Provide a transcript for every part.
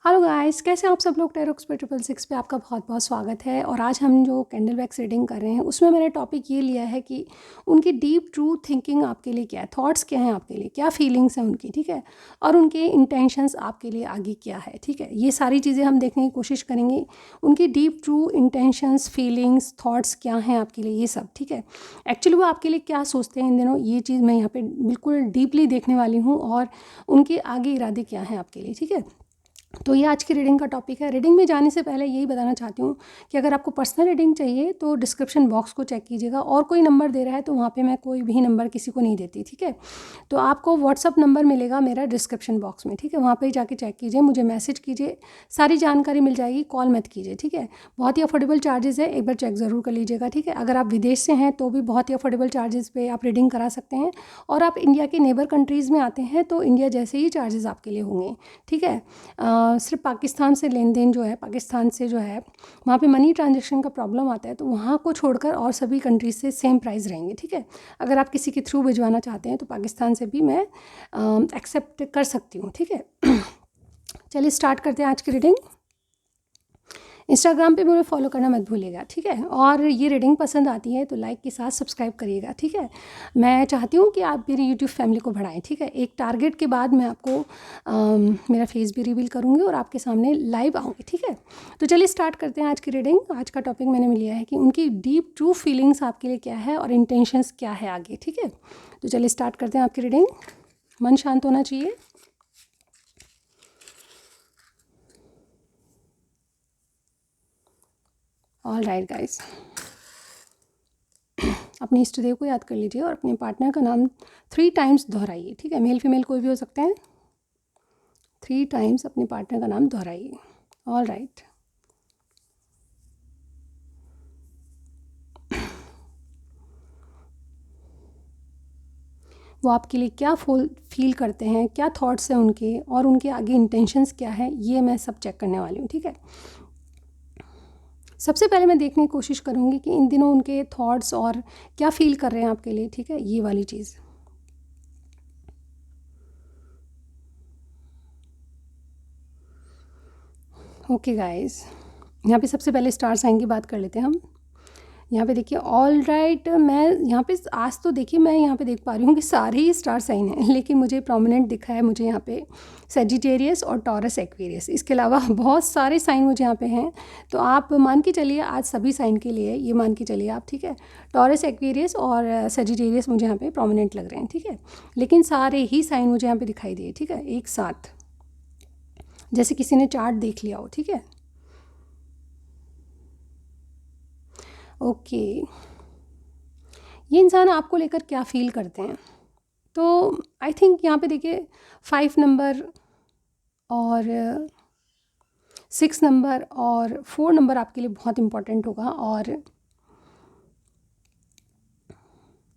Hello guys, कैसे हैं आप सब लोग। टेरोक्स पे 666 पे आपका बहुत बहुत स्वागत है। और आज हम जो कैंडल वैक्स रीडिंग कर रहे हैं उसमें मैंने टॉपिक ये लिया है कि उनकी डीप ट्रू थिंकिंग आपके लिए क्या है, थॉट्स क्या हैं आपके लिए, क्या फीलिंग्स हैं उनकी, ठीक है, और उनके इंटेंशंस आपके लिए आगे क्या है, ठीक है। ये सारी चीज़ें हम देखने की कोशिश करेंगे। उनकी deep true intentions, feelings, thoughts क्या हैं आपके लिए, ये सब, ठीक है। एक्चुअली वो आपके लिए क्या सोचते हैं इन दिनों, ये चीज़ मैं यहाँ पे बिल्कुल डीपली देखने वाली हूँ, और उनके आगे इरादे क्या हैं आपके लिए, ठीक है। तो ये आज की रीडिंग का टॉपिक है। रीडिंग में जाने से पहले यही बताना चाहती हूँ कि अगर आपको पर्सनल रीडिंग चाहिए तो डिस्क्रिप्शन बॉक्स को चेक कीजिएगा, और कोई नंबर दे रहा है तो वहाँ पे मैं कोई भी नंबर किसी को नहीं देती, ठीक है। तो आपको व्हाट्सअप नंबर मिलेगा मेरा डिस्क्रिप्शन बॉक्स में, ठीक है। वहाँ पे जाके चेक कीजिए, मुझे मैसेज कीजिए, सारी जानकारी मिल जाएगी। कॉल मत कीजिए, ठीक है। बहुत ही अफोर्डेबल चार्जेस है, एक बार चेक ज़रूर कर लीजिएगा, ठीक है। अगर आप विदेश से हैं तो भी बहुत ही अफोर्डेबल चार्जेस पे आप रीडिंग करा सकते हैं, और आप इंडिया के नेबर कंट्रीज़ में आते हैं तो इंडिया जैसे ही चार्जेस आपके लिए होंगे, ठीक है। सिर्फ पाकिस्तान से लेन देन जो है, पाकिस्तान से जो है वहाँ पे मनी ट्रांजैक्शन का प्रॉब्लम आता है, तो वहाँ को छोड़कर और सभी कंट्रीज से सेम प्राइस रहेंगे, ठीक है। अगर आप किसी के थ्रू भिजवाना चाहते हैं तो पाकिस्तान से भी मैं एक्सेप्ट कर सकती हूँ, ठीक है। चलिए स्टार्ट करते हैं आज की रीडिंग। इंस्टाग्राम पे मुझे फॉलो करना मत भूलिएगा, ठीक है। और ये रीडिंग पसंद आती है तो लाइक के साथ सब्सक्राइब करिएगा, ठीक है। मैं चाहती हूँ कि आप मेरी यूट्यूब फैमिली को बढ़ाएं, ठीक है। एक टारगेट के बाद मैं आपको मेरा फेस भी रिवील करूँगी और आपके सामने लाइव आऊँगी, ठीक है। तो चलिए स्टार्ट करते हैं आज की रीडिंग। आज का टॉपिक मैंने लिया है कि उनकी डीप ट्रू फीलिंग्स आपके लिए क्या है और इंटेंशंस क्या है आगे, ठीक है। तो चलिए स्टार्ट करते हैं आपकी रीडिंग। मन शांत होना चाहिए। ऑल राइट गाइज, अपने इष्ट देव को याद कर लीजिए और अपने पार्टनर का नाम 3 टाइम्स दोहराइए, ठीक है। मेल फीमेल कोई भी हो सकते हैं। 3 टाइम्स अपने पार्टनर का नाम दोहराइए। All right. वो आपके लिए क्या फील करते हैं, क्या थॉट्स हैं उनके, और उनके आगे इंटेंशंस क्या है, ये मैं सब चेक करने वाली हूँ, ठीक है। सबसे पहले मैं देखने की कोशिश करूँगी कि इन दिनों उनके थॉट्स और क्या फील कर रहे हैं आपके लिए, ठीक है, ये वाली चीज़। ओके गाइस, यहाँ पे सबसे पहले स्टार साइन की बात कर लेते हैं हम। यहाँ पे देखिए, ऑल राइट, मैं यहाँ पे आज तो देखिए मैं यहाँ पे देख पा रही हूँ कि सारे ही स्टार साइन हैं, लेकिन मुझे प्रोमिनेंट दिखा है मुझे यहाँ पे सेजिटेरियस और टॉरस एक्वेरियस। इसके अलावा बहुत सारे साइन मुझे यहाँ पे हैं, तो आप मान के चलिए आज सभी साइन के लिए ये मान के चलिए आप, ठीक है। टॉरस एक्वेरियस और सेजिटेरियस मुझे यहाँ पे प्रोमिनेंट लग रहे हैं, ठीक है। लेकिन सारे ही साइन मुझे यहाँ पे दिखाई दिए, ठीक है, एक साथ, जैसे किसी ने चार्ट देख लिया हो, ठीक है। ओके, ये इंसान आपको लेकर क्या फील करते हैं, तो आई थिंक यहाँ पे देखिए 5 नंबर और 6 नंबर और 4 नंबर आपके लिए बहुत इंपॉर्टेंट होगा, और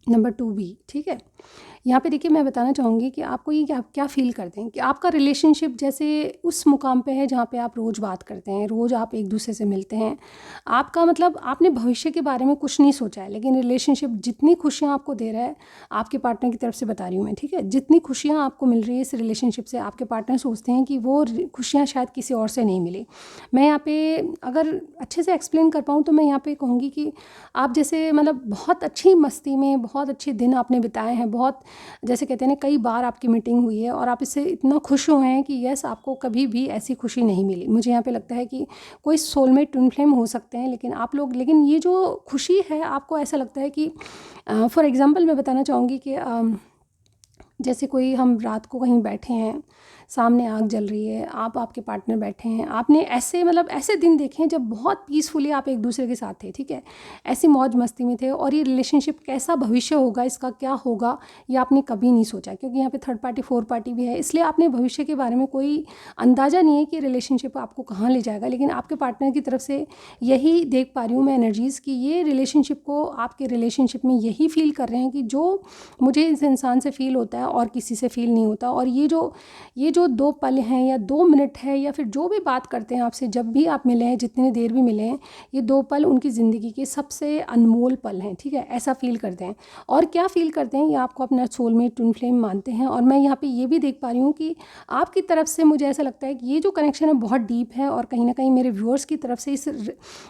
नंबर 2 भी, ठीक है। यहाँ पे देखिए मैं बताना चाहूँगी कि आपको ये क्या फ़ील करते हैं कि आपका रिलेशनशिप जैसे उस मुकाम पे है जहाँ पे आप रोज़ बात करते हैं, रोज़ आप एक दूसरे से मिलते हैं। आपका मतलब आपने भविष्य के बारे में कुछ नहीं सोचा है, लेकिन रिलेशनशिप जितनी खुशियाँ आपको दे रहा है, आपके पार्टनर की तरफ से बता रही हूँ मैं, ठीक है। जितनी खुशियाँ आपको मिल रही है इस रिलेशनशिप से, आपके पार्टनर सोचते हैं कि वो खुशियाँ शायद किसी और से नहीं मिली। मैं यहाँ पे अगर अच्छे से एक्सप्लेन कर पाऊँ तो मैं यहाँ पे कहूँगी कि आप जैसे मतलब बहुत अच्छी मस्ती में बहुत अच्छे दिन आपने बिताए हैं, बहुत जैसे कहते हैं ना, कई बार आपकी मीटिंग हुई है और आप इससे इतना खुश हुए हैं कि यस, आपको कभी भी ऐसी खुशी नहीं मिली। मुझे यहाँ पे लगता है कि कोई सोलमेट ट्विन फ्लेम हो सकते हैं, लेकिन आप लोग, लेकिन ये जो खुशी है आपको ऐसा लगता है कि फॉर एग्ज़ाम्पल मैं बताना चाहूँगी कि जैसे कोई हम रात को कहीं बैठे हैं, सामने आग जल रही है, आप आपके पार्टनर बैठे हैं, आपने ऐसे मतलब ऐसे दिन देखे हैं जब बहुत पीसफुली आप एक दूसरे के साथ थे, ठीक है, ऐसी मौज मस्ती में थे, और ये रिलेशनशिप कैसा भविष्य होगा, इसका क्या होगा, ये आपने कभी नहीं सोचा, क्योंकि यहाँ पे थर्ड पार्टी फोर्थ पार्टी भी है, इसलिए आपने भविष्य के बारे में कोई अंदाज़ा नहीं है कि रिलेशनशिप आपको कहाँ ले जाएगा। लेकिन आपके पार्टनर की तरफ से यही देख पा रही हूँ मैं एनर्जीज़ कि ये रिलेशनशिप को, आपके रिलेशनशिप में यही फील कर रहे हैं कि जो मुझे इस इंसान से फील होता है और किसी से फील नहीं होता, और ये जो जो 2 पल हैं या 2 मिनट है या फिर जो भी बात करते हैं आपसे, जब भी आप मिले हैं, जितनी देर भी मिले हैं, ये 2 पल उनकी ज़िंदगी के सबसे अनमोल पल हैं, ठीक है? ऐसा फ़ील करते हैं। और क्या फ़ील करते हैं, ये आपको अपना सोलमेट ट्विन फ्लेम मानते हैं। और मैं यहाँ पे ये भी देख पा रही हूँ कि आपकी तरफ से मुझे ऐसा लगता है कि ये जो कनेक्शन है बहुत डीप है, और कहीं न कहीं मेरे व्यूअर्स की तरफ से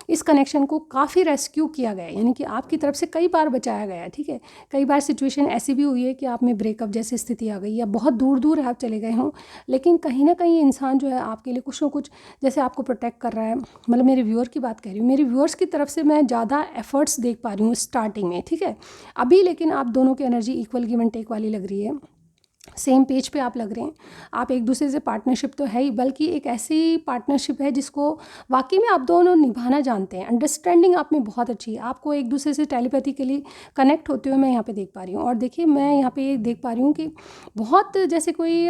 इस कनेक्शन को काफ़ी रेस्क्यू किया गया है, यानी कि आपकी तरफ से कई बार बचाया गया है, ठीक है? कई बार सिचुएशन ऐसी भी हुई है कि आप में ब्रेकअप जैसी स्थिति आ गई या बहुत दूर-दूर आप चले गए हों, लेकिन कहीं न कहीं इंसान जो है आपके लिए कुछ न कुछ जैसे आपको प्रोटेक्ट कर रहा है। मतलब मेरे व्यूअर की बात कर रही हूँ, मेरे व्यूअर्स की तरफ से मैं ज़्यादा एफर्ट्स देख पा रही हूँ स्टार्टिंग में, ठीक है? अभी लेकिन आप दोनों की energy equal give and take वाली लग रही है, सेम पेज पे आप लग रहे हैं। आप एक दूसरे से पार्टनरशिप तो है ही, बल्कि एक ऐसी पार्टनरशिप है जिसको वाकई में आप दोनों निभाना जानते हैं। अंडरस्टैंडिंग आप में बहुत अच्छी है, आपको एक दूसरे से टेलीपैथिकली कनेक्ट होते हुए मैं यहाँ पे देख पा रही हूँ। और देखिए मैं यहाँ पे देख पा रही हूँ कि बहुत जैसे कोई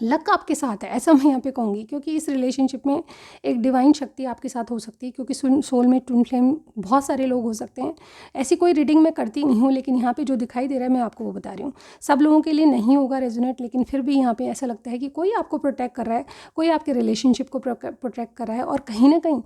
लक आपके साथ है, ऐसा मैं यहाँ पे कहूँगी, क्योंकि इस रिलेशनशिप में एक डिवाइन शक्ति आपके साथ हो सकती है, क्योंकि सोल में ट्विन फ्लेम बहुत सारे लोग हो सकते हैं। ऐसी कोई रीडिंग मैं करती नहीं हूँ, लेकिन यहाँ पे जो दिखाई दे रहा है मैं आपको वो बता रही हूँ। सब लोगों के लिए नहीं होगा रेजोनेट, लेकिन फिर भी यहाँ पे ऐसा लगता है कि कोई आपको प्रोटेक्ट कर रहा है, कोई आपके रिलेशनशिप को प्रोटेक्ट कर रहा है। और कहीं ना कहीं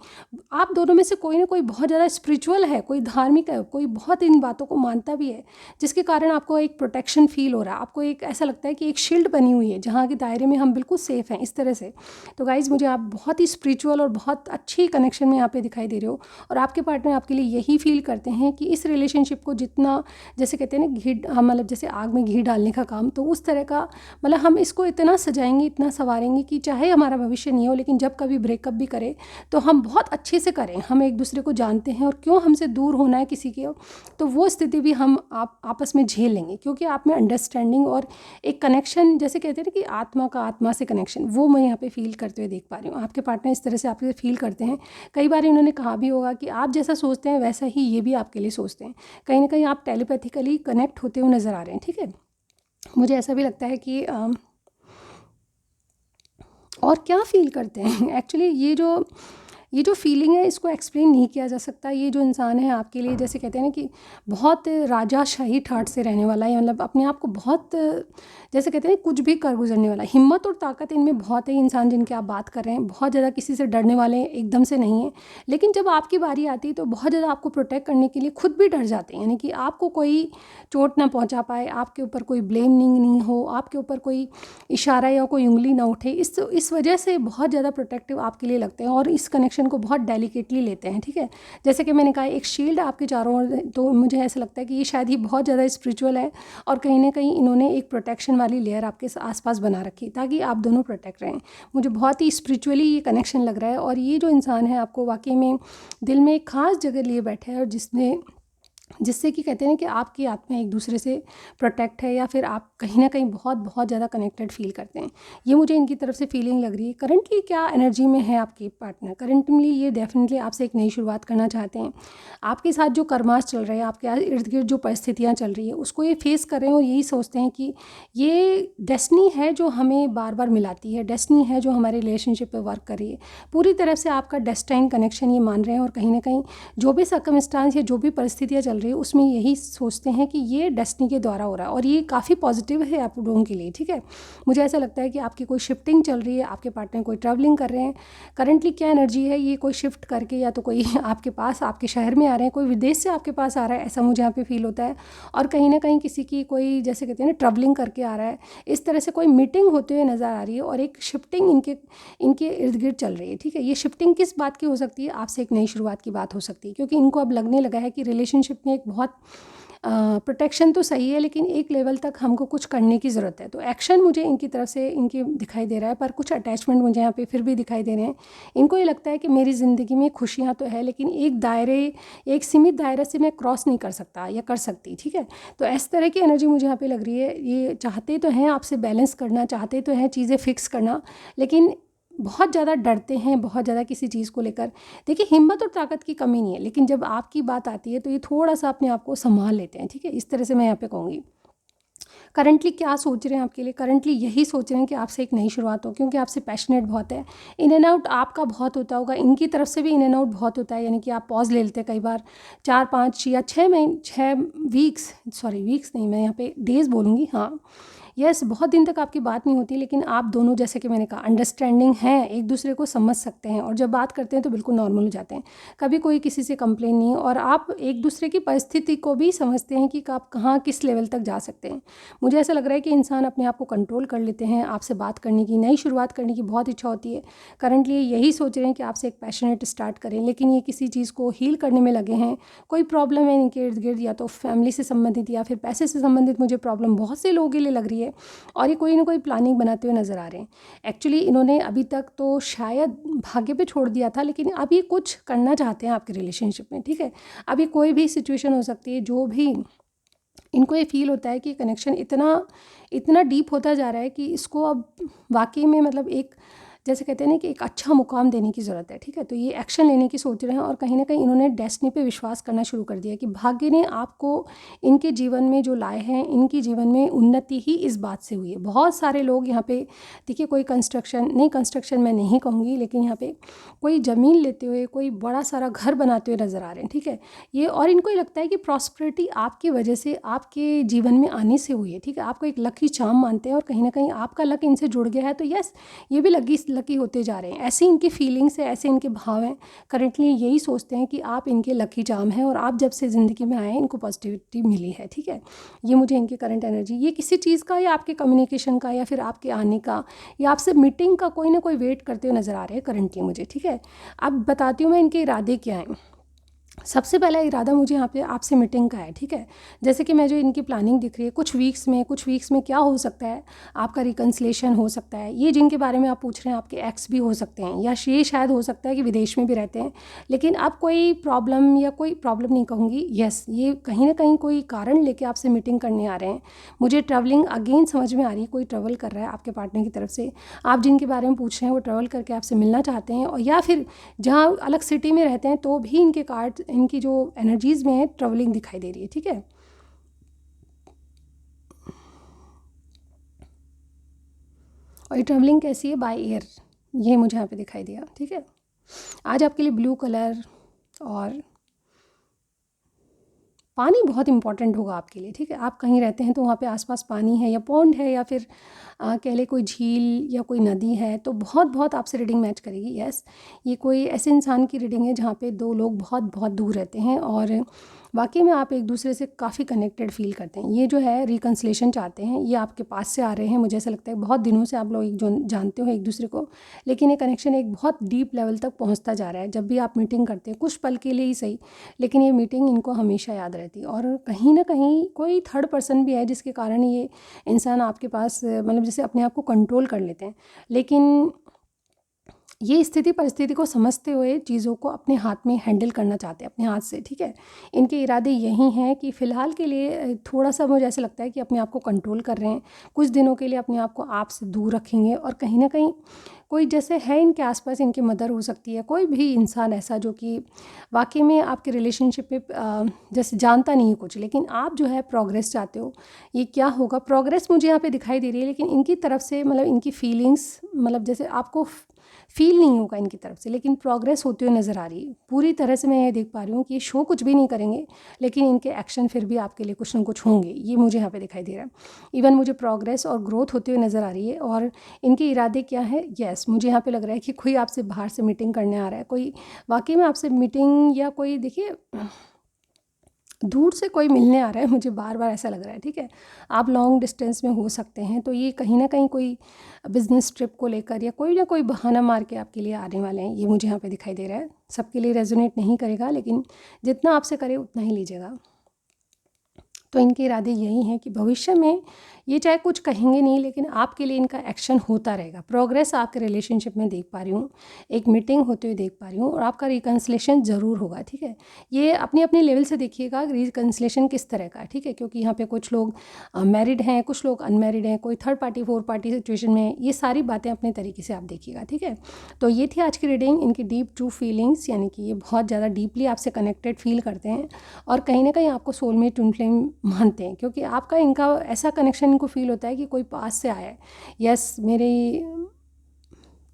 आप दोनों में से कोई ना कोई बहुत ज़्यादा स्पिरिचुअल है, कोई धार्मिक है, कोई बहुत इन बातों को मानता भी है, जिसके कारण आपको एक प्रोटेक्शन फील हो रहा है। आपको एक ऐसा लगता है कि एक शील्ड बनी हुई है जहाँ के दायरे में हम बिल्कुल सेफ हैं, इस तरह से। तो गाइज़ मुझे आप बहुत ही स्पिरिचुअल और बहुत अच्छी कनेक्शन में यहाँ पे दिखाई दे रहे हो, और आपके पार्टनर आपके लिए यही फील करते हैं कि इस रिलेशनशिप को जितना, जैसे कहते हैं ना घी, मतलब जैसे आग में घी डालने का काम, तो उस तरह का, मतलब हम इसको इतना सजाएंगे, इतना संवारेंगे कि चाहे हमारा भविष्य नहीं हो, लेकिन जब कभी ब्रेकअप भी करें तो हम बहुत अच्छे से करें। हम एक दूसरे को जानते हैं, और क्यों हमसे दूर होना है किसी के, तो वो स्थिति भी हम आपस में झेल लेंगे, क्योंकि आप में अंडरस्टैंडिंग और एक कनेक्शन, जैसे कहते हैं ना कि आत्मा का आत्मा से कनेक्शन, वो मैं यहाँ पे फील करते हुए देख पा रही हूँ। आपके पार्टनर इस तरह से आपके फील करते हैं। कई बार इन्होंने कहा भी होगा कि आप जैसा सोचते हैं वैसा ही ये भी आपके लिए सोचते हैं। कहीं ना कहीं आप टेलीपैथिकली कनेक्ट होते हुए नज़र आ रहे हैं, ठीक है? मुझे ऐसा भी लगता है कि और क्या फ़ील करते हैं एक्चुअली, ये जो फीलिंग है इसको एक्सप्लेन नहीं किया जा सकता। ये जो इंसान है आपके लिए, जैसे कहते हैं ना कि बहुत राजाशाही ठाट से रहने वाला है, मतलब अपने आप को बहुत, जैसे कहते हैं कुछ भी कर गुजरने वाला, हिम्मत और ताकत इनमें बहुत है। इंसान जिनके आप बात कर रहे हैं बहुत ज़्यादा किसी से डरने वाले एकदम से नहीं है, लेकिन जब आपकी बारी आती है तो बहुत ज़्यादा आपको प्रोटेक्ट करने के लिए खुद भी डर जाते हैं, यानी कि आपको कोई चोट ना पहुँचा पाए, आपके ऊपर कोई ब्लेमिंग नहीं हो, आपके ऊपर कोई इशारा या कोई उंगली ना उठे, इस वजह से बहुत ज़्यादा प्रोटेक्टिव आपके लिए लगते हैं, और इस कनेक्शन को बहुत डेलिकेटली लेते हैं, ठीक है? जैसे कि मैंने कहा एक शील्ड आपके चारों ओर, तो मुझे ऐसा लगता है कि ये शायद ही बहुत ज़्यादा स्पिरिचुअल है, और कहीं ना कहीं इन्होंने एक प्रोटेक्शन वाली लेयर आपके आसपास बना रखी ताकि आप दोनों प्रोटेक्ट रहें। मुझे बहुत ही स्पिरिचुअली ये कनेक्शन लग रहा है, और ये जो इंसान है आपको वाकई में दिल में एक ख़ास जगह लिए बैठा है, और जिससे कि कहते हैं कि आपकी आत्मा एक दूसरे से प्रोटेक्ट है, या फिर आप कहीं ना कहीं बहुत बहुत ज़्यादा कनेक्टेड फील करते हैं। ये मुझे इनकी तरफ से फीलिंग लग रही है। करंटली क्या एनर्जी में है आपके पार्टनर? करंटली ये डेफिनेटली आपसे एक नई शुरुआत करना चाहते हैं। आपके साथ जो कर्मास चल रहे हैं, आपके इर्द गिर्द जो परिस्थितियाँ चल रही है, उसको ये फेस कर रहे हैं, और यही सोचते हैं कि ये डेस्टिनी है जो हमें बार बार मिलाती है, डेस्टिनी है जो हमारे रिलेशनशिप पर वर्क कर रही है। पूरी तरह से आपका डेस्टाइन कनेक्शन ये मान रहे हैं, और कहीं ना कहीं जो भी सर्कमस्टांस या जो भी परिस्थितियाँ चल रही है उसमें यही सोचते हैं कि ये डेस्टिनी के द्वारा हो रहा है, और ये काफ़ी पॉजिटिव है आप लोगों के लिए, ठीक है? मुझे ऐसा लगता है कि आपकी कोई शिफ्टिंग चल रही है, आपके पार्टनर कोई ट्रैवलिंग कर रहे हैं। करंटली क्या एनर्जी है, ये कोई शिफ्ट करके या तो कोई आपके पास आपके शहर में आ रहे हैं, कोई विदेश से आपके पास आ रहा है, ऐसा मुझे यहाँ पे फील होता है। और कहीं ना कहीं किसी की कोई, जैसे कहते हैं ना, ट्रैवलिंग करके आ रहा है, इस तरह से कोई मीटिंग होते हुए नज़र आ रही है, और एक शिफ्टिंग इनके इर्द गिर्द चल रही है, ठीक है? ये शिफ्टिंग किस बात की हो सकती है? आपसे एक नई शुरुआत की बात हो सकती है, क्योंकि इनको अब लगने लगा है कि रिलेशनशिप में एक बहुत प्रोटेक्शन तो सही है, लेकिन एक लेवल तक हमको कुछ करने की ज़रूरत है। तो एक्शन मुझे इनकी तरफ से इनके दिखाई दे रहा है, पर कुछ अटैचमेंट मुझे यहाँ पे फिर भी दिखाई दे रहे हैं। इनको ये लगता है कि मेरी ज़िंदगी में खुशियाँ तो है, लेकिन एक सीमित दायरे से मैं क्रॉस नहीं कर सकता या कर सकती, ठीक है? तो इस तरह की एनर्जी मुझे यहाँ पे लग रही है। ये चाहते तो हैं आपसे बैलेंस करना, चाहते तो हैं चीज़ें फिक्स करना, लेकिन बहुत ज़्यादा डरते हैं, बहुत ज़्यादा किसी चीज़ को लेकर। देखिए हिम्मत और ताकत की कमी नहीं है, लेकिन जब आपकी बात आती है तो ये थोड़ा सा अपने आप को संभाल लेते हैं, ठीक है? इस तरह से मैं यहाँ पे कहूँगी। करंटली क्या सोच रहे हैं आपके लिए? करंटली यही सोच रहे हैं कि आपसे एक नई शुरुआत हो, क्योंकि आपसे पैशनेट बहुत है। इन एंड आउट आपका बहुत होता होगा, इनकी तरफ से भी इन एंड आउट बहुत होता है, यानी कि आप पॉज ले लेते हैं कई बार 4-5 या 6 वीक्स नहीं, मैं यहाँ पे डेज़ बोलूँगी, हाँ, यस, बहुत दिन तक आपकी बात नहीं होती, लेकिन आप दोनों, जैसे कि मैंने कहा, अंडरस्टैंडिंग हैं, एक दूसरे को समझ सकते हैं, और जब बात करते हैं तो बिल्कुल नॉर्मल हो जाते हैं। कभी कोई किसी से कंप्लेन नहीं, और आप एक दूसरे की परिस्थिति को भी समझते हैं कि आप कहाँ किस लेवल तक जा सकते हैं। मुझे ऐसा लग रहा है कि इंसान अपने आप को कंट्रोल कर लेते हैं। आपसे बात करने की, नई शुरुआत करने की बहुत इच्छा होती है। करंटली यही सोच रहे हैं कि आपसे एक पैशनेट स्टार्ट करें, लेकिन ये किसी चीज़ को हील करने में लगे हैं। कोई प्रॉब्लम है इनके इर्द गिर्द, या तो फैमिली से संबंधित या फिर पैसे से संबंधित मुझे प्रॉब्लम बहुत से लोगों के लिए लग रही है, और ये कोई ना कोई प्लानिंग बनाते हुए नज़र आ रहे हैं। एक्चुअली इन्होंने अभी तक तो शायद भाग्य पे छोड़ दिया था, लेकिन अब ये कुछ करना चाहते हैं आपके रिलेशनशिप में, ठीक है। अभी कोई भी सिचुएशन हो सकती है, जो भी इनको ये फ़ील होता है कि कनेक्शन इतना इतना डीप होता जा रहा है कि इसको अब वाक़ई में, मतलब एक, जैसे कहते हैं ना, कि एक अच्छा मुकाम देने की ज़रूरत है, ठीक है। तो ये एक्शन लेने की सोच रहे हैं, और कहीं ना कहीं इन्होंने डेस्टिनी पे विश्वास करना शुरू कर दिया कि भाग्य ने आपको इनके जीवन में जो लाए हैं, इनकी जीवन में उन्नति ही इस बात से हुई है। बहुत सारे लोग यहाँ पे, देखिए, कोई कंस्ट्रक्शन मैं नहीं कहूँगी, लेकिन यहाँ पे कोई ज़मीन लेते हुए, कोई बड़ा सारा घर बनाते हुए नज़र आ रहे हैं, ठीक है। ये, और इनको ये लगता है कि प्रॉस्पेरिटी आपकी वजह से, आपके जीवन में आने से हुई है, ठीक है। आपको एक लकी चार्म मानते हैं, और कहीं ना कहीं आपका लक इनसे जुड़ गया है, तो यस, ये भी लकी होते जा रहे हैं। ऐसी इनकी फीलिंग्स है, ऐसे इनके भाव हैं। करंटली यही सोचते हैं कि आप इनके लकी चार्म हैं, और आप जब से ज़िंदगी में आए हैं, इनको पॉजिटिविटी मिली है, ठीक है। ये मुझे इनकी करंट एनर्जी, ये किसी चीज़ का, या आपके कम्युनिकेशन का, या फिर आपके आने का, या आपसे मीटिंग का कोई ना कोई वेट करते हुए नज़र आ रहे हैं करंटली मुझे, ठीक है। अब बताती हूँ मैं इनके इरादे क्या हैं। सबसे पहला इरादा मुझे यहाँ पे आपसे मीटिंग का है, ठीक है। जैसे कि मैं, जो इनकी प्लानिंग दिख रही है, कुछ वीक्स में क्या हो सकता है, आपका रिकन्सिलेशन हो सकता है। ये जिनके बारे में आप पूछ रहे हैं, आपके एक्स भी हो सकते हैं, या ये शायद हो सकता है कि विदेश में भी रहते हैं, लेकिन अब कोई प्रॉब्लम, या कोई प्रॉब्लम नहीं कहूँगी, यस, ये कहीं ना कहीं कोई कारण लेके आपसे मीटिंग करने आ रहे हैं। मुझे ट्रैवलिंग अगेन समझ में आ रही है, कोई ट्रैवल कर रहा है आपके पार्टनर की तरफ से। आप जिनके बारे में पूछ रहे हैं, वो ट्रैवल करके आपसे मिलना चाहते हैं, और या फिर जहाँ अलग सिटी में रहते हैं, तो भी इनके कार्ड, इनकी जो एनर्जीज़ में है, ट्रैवलिंग दिखाई दे रही है, ठीक है। और ये ट्रैवलिंग कैसी है, बाय एयर, ये मुझे यहाँ पे दिखाई दिया, ठीक है। आज आपके लिए ब्लू कलर और पानी बहुत इंपॉर्टेंट होगा आपके लिए, ठीक है। आप कहीं रहते हैं तो वहाँ पे आसपास पानी है, या पॉन्ड है, या फिर कह ले कोई झील या कोई नदी है, तो बहुत बहुत आपसे रीडिंग मैच करेगी। यस, ये कोई ऐसे इंसान की रीडिंग है जहाँ पे दो लोग बहुत बहुत दूर रहते हैं, और वाकई में आप एक दूसरे से काफ़ी कनेक्टेड फील करते हैं। ये जो है रिकन्सिलेशन चाहते हैं, ये आपके पास से आ रहे हैं। मुझे ऐसा लगता है बहुत दिनों से आप लोग एक जो जानते हो एक दूसरे को, लेकिन ये कनेक्शन एक बहुत डीप लेवल तक पहुंचता जा रहा है। जब भी आप मीटिंग करते हैं, कुछ पल के लिए ही सही, लेकिन ये मीटिंग इनको हमेशा याद रहती है। और कहीं ना कहीं कोई थर्ड पर्सन भी है जिसके कारण ये इंसान आपके पास, मतलब जैसे अपने आप को कंट्रोल कर लेते हैं, लेकिन ये स्थिति परिस्थिति को समझते हुए चीज़ों को अपने हाथ में हैंडल करना चाहते हैं, अपने हाथ से, ठीक है। इनके इरादे यही हैं कि फ़िलहाल के लिए थोड़ा सा मुझे ऐसा लगता है कि अपने आप को कंट्रोल कर रहे हैं, कुछ दिनों के लिए अपने आप को आप से दूर रखेंगे, और कहीं ना कहीं कोई जैसे है इनके आसपास, इनकी मदर हो सकती है, कोई भी इंसान ऐसा जो कि वाकई में आपके रिलेशनशिप में जैसे जानता नहीं है कुछ, लेकिन आप जो है प्रोग्रेस चाहते हो। ये क्या होगा, प्रोग्रेस मुझे यहाँ पे दिखाई दे रही है, लेकिन इनकी तरफ से, मतलब इनकी फीलिंग्स, मतलब जैसे आपको फील नहीं होगा इनकी तरफ से, लेकिन प्रोग्रेस होती हुई नज़र आ रही है। पूरी तरह से मैं ये देख पा रही हूँ कि ये शो कुछ भी नहीं करेंगे, लेकिन इनके एक्शन फिर भी आपके लिए कुछ ना कुछ होंगे, ये मुझे यहाँ पे दिखाई दे रहा है। इवन मुझे प्रोग्रेस और ग्रोथ होते हुए नज़र आ रही है। और इनके इरादे क्या है, यस, मुझे यहाँ पे लग रहा है कि कोई आपसे बाहर से मीटिंग करने आ रहा है, कोई वाकई में आपसे मीटिंग, या कोई, देखिए, दूर से कोई मिलने आ रहा है, मुझे बार बार ऐसा लग रहा है, ठीक है। आप लॉन्ग डिस्टेंस में हो सकते हैं, तो ये कहीं ना कहीं कोई बिजनेस ट्रिप को लेकर, या कोई ना कोई बहाना मार के आपके लिए आने वाले हैं, ये मुझे यहाँ पे दिखाई दे रहा है। सबके लिए रेजोनेट नहीं करेगा, लेकिन जितना आपसे करे उतना ही लीजिएगा। तो इनके इरादे यही हैं कि भविष्य में ये चाहे कुछ कहेंगे नहीं, लेकिन आपके लिए इनका एक्शन होता रहेगा। प्रोग्रेस आपके रिलेशनशिप में देख पा रही हूँ, एक मीटिंग होते हुए देख पा रही हूँ, और आपका रिकन्सिलेशन ज़रूर होगा, ठीक है। ये अपनी अपनी लेवल से देखिएगा रिकन्सिलेशन किस तरह का है, ठीक है, क्योंकि यहाँ पे कुछ लोग मैरिड हैं, कुछ लोग अनमैरिड हैं, कोई third party fourth party situation में है। ये सारी बातें अपने तरीके से आप देखिएगा, ठीक है। तो ये थी आज की रीडिंग, इनकी डीप ट्रू फीलिंग्स, यानी कि ये बहुत ज़्यादा डीपली आपसे कनेक्टेड फील करते हैं, और कहीं ना कहीं आपको सोलमेट ट्विन फ्लेम मानते हैं, क्योंकि आपका इनका ऐसा कनेक्शन इनको फील होता है कि कोई पास से आया है। यस, मेरी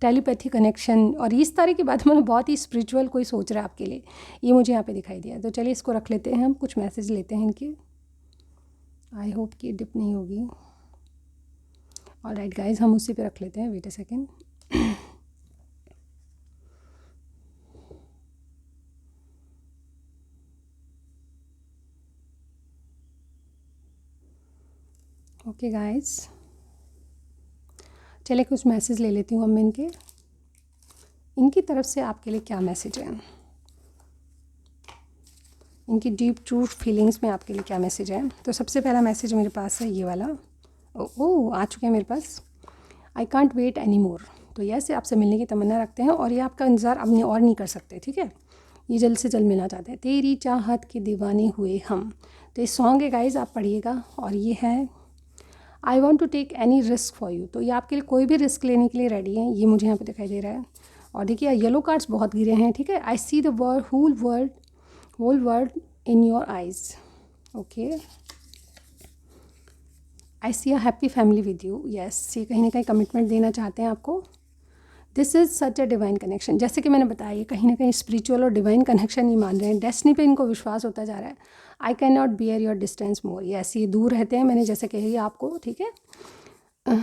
टेलीपैथी कनेक्शन और इस तरह की बात, मतलब बहुत ही स्पिरिचुअल कोई सोच रहा है आपके लिए, ये मुझे यहाँ पे दिखाई दिया। तो चलिए इसको रख लेते हैं, हम कुछ मैसेज लेते हैं इनके। आई होप कि डिप नहीं होगी। ऑलराइट गाइस, हम उसी पे रख लेते हैं, wait a second. Okay guys, चलिए कुछ मैसेज ले लेती हूँ अब मैं इनकी तरफ से आपके लिए क्या मैसेज है, इनकी डीप ट्रूथ फीलिंग्स में आपके लिए क्या मैसेज है। तो सबसे पहला मैसेज मेरे पास है ये वाला, ओ आ चुके हैं मेरे पास। I can't wait any more, तो यस आपसे मिलने की तमन्ना रखते हैं और ये आपका इंतज़ार अपने और नहीं कर सकते, ठीक है, ये जल्द से जल्द मिलना चाहते हैं। तेरी चाहत के दीवाने हुए हम, तो ये सॉन्ग है गाइज, आप पढ़िएगा। और ये है I want to take any risk for you, तो ये आपके लिए कोई भी रिस्क लेने के लिए रेडी है, ये मुझे यहाँ पे दिखाई दे रहा है। और देखिए येलो कार्ड्स बहुत गिरे हैं, ठीक है। I see the world whole world in your eyes, okay. I see a happy family with you, yes, ये कहीं ना कहीं कमिटमेंट देना चाहते हैं आपको। This is such a divine connection, जैसे कि मैंने बताया ये कहीं ना कहीं स्पिरिचुअल और डिवाइन कनेक्शन ही मान रहे हैं, डेस्टिनी पे इनको विश्वास होता जा रहा है। I can not bear your distance more, yes, ये दूर रहते हैं, मैंने जैसे कही आपको, ठीक है।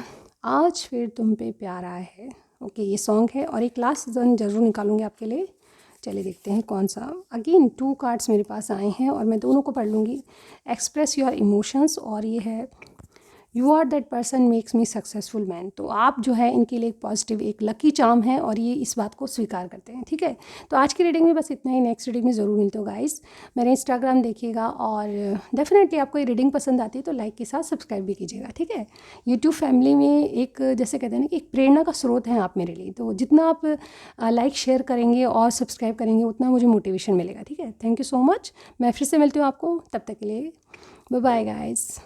आज फिर तुम पे प्यार आया है, ओके, ये सॉन्ग है। और एक लास्ट वन ज़रूर निकालूंगी आपके लिए, चलिए देखते हैं कौन सा। अगेन 2 कार्ड्स मेरे पास आए हैं और मैं दोनों को पढ़ लूँगी। एक्सप्रेस योर इमोशंस, और ये है you are that person makes me successful man, तो आप जो है इनके लिए एक पॉजिटिव, एक लकी चार्म है और ये इस बात को स्वीकार करते हैं, ठीक है। तो आज की रीडिंग में बस इतना ही, नेक्स्ट रीडिंग में ज़रूर मिलते हो गाइस। मेरे इंस्टाग्राम देखिएगा और डेफिनेटली आपको ये रीडिंग पसंद आती है तो लाइक के साथ सब्सक्राइब भी कीजिएगा, ठीक है। यूट्यूब फैमिली में एक जैसे कहते हैं ना कि एक प्रेरणा का स्रोत है आप मेरे लिए, तो जितना आप लाइक शेयर करेंगे और सब्सक्राइब करेंगे उतना मुझे मोटिवेशन मिलेगा, ठीक है। थैंक यू सो मच, मैं फिर से मिलती हूँ आपको, तब तक के लिए बाय बाय गाइस।